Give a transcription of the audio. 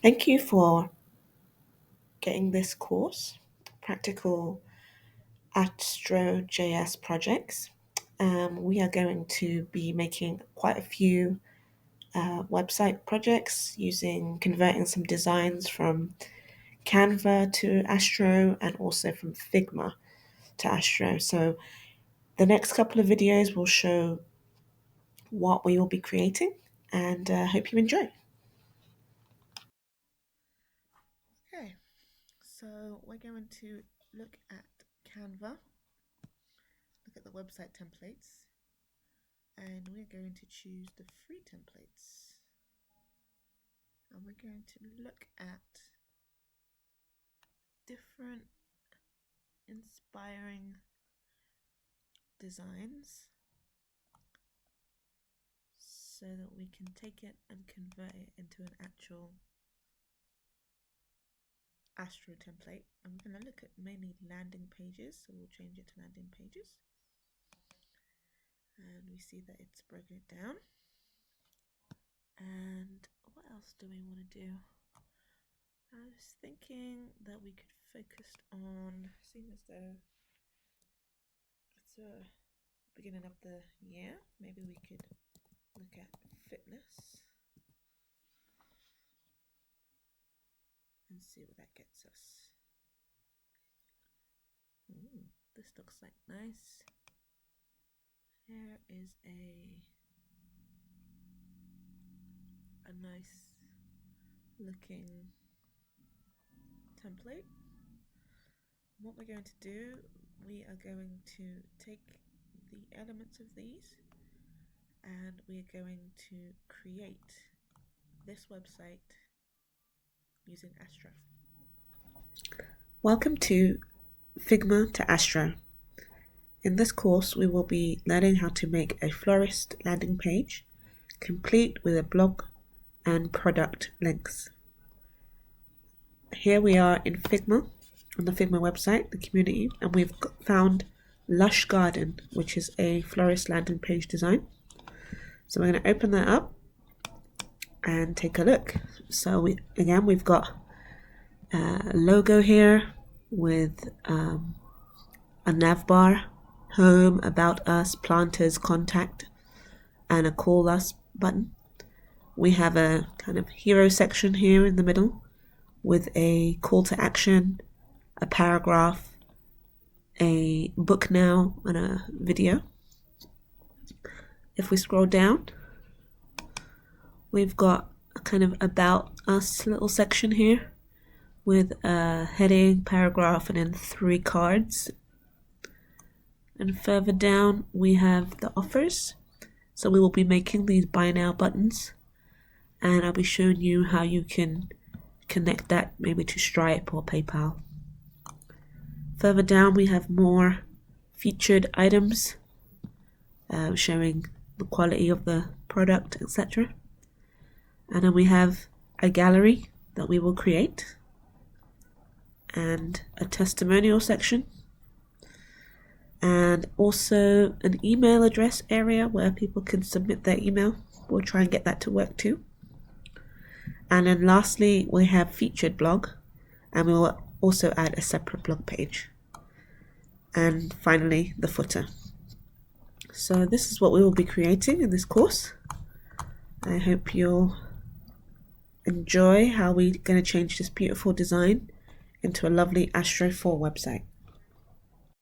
Thank you for getting this course, Practical Astro JS Projects. We are going to be making quite a few website projects converting some designs from Canva to Astro and also from Figma to Astro. So the next couple of videos will show what we will be creating and hope you enjoy. Okay, so we're going to look at Canva, look at the website templates, and we're going to choose the free templates. And we're going to look at different inspiring designs so that we can take it and convert it into an actual Astro template. And we're going to look at mainly landing pages, so we'll change it to landing pages. And we see that it's broken it down. And what else do we want to do? I was thinking that we could focus on, seeing as though it's the beginning of the year, maybe we could look at fitness and see what that gets us. This looks like nice. Here is a nice looking template. What we're going to do, we are going to take the elements of these and we are going to create this website using Astro. Welcome to Figma to Astro. In this course, we will be learning how to make a florist landing page, complete with a blog and product links. Here we are in Figma, on the Figma website, the community, and we've found Lush Garden, which is a florist landing page design. So we're going to open that up and take a look. So we've got a logo here with a nav bar, home, about us, planters, contact, and a call us button. We have a kind of hero section here in the middle with a call to action, a paragraph, a book now, and a video. If we scroll down, we've got a kind of about us little section here with a heading, paragraph, and then 3 cards. And further down, we have the offers. So we will be making these buy now buttons, and I'll be showing you how you can connect that maybe to Stripe or PayPal. Further down, we have more featured items showing the quality of the product, etc. And then we have a gallery that we will create and a testimonial section, and also an email address area where people can submit their email. We'll try and get that to work too. And then lastly, we have featured blog, and we will also add a separate blog page. And finally, the footer. So this is what we will be creating in this course. I hope you'll enjoy how we're going to change this beautiful design into a lovely Astro 4 website.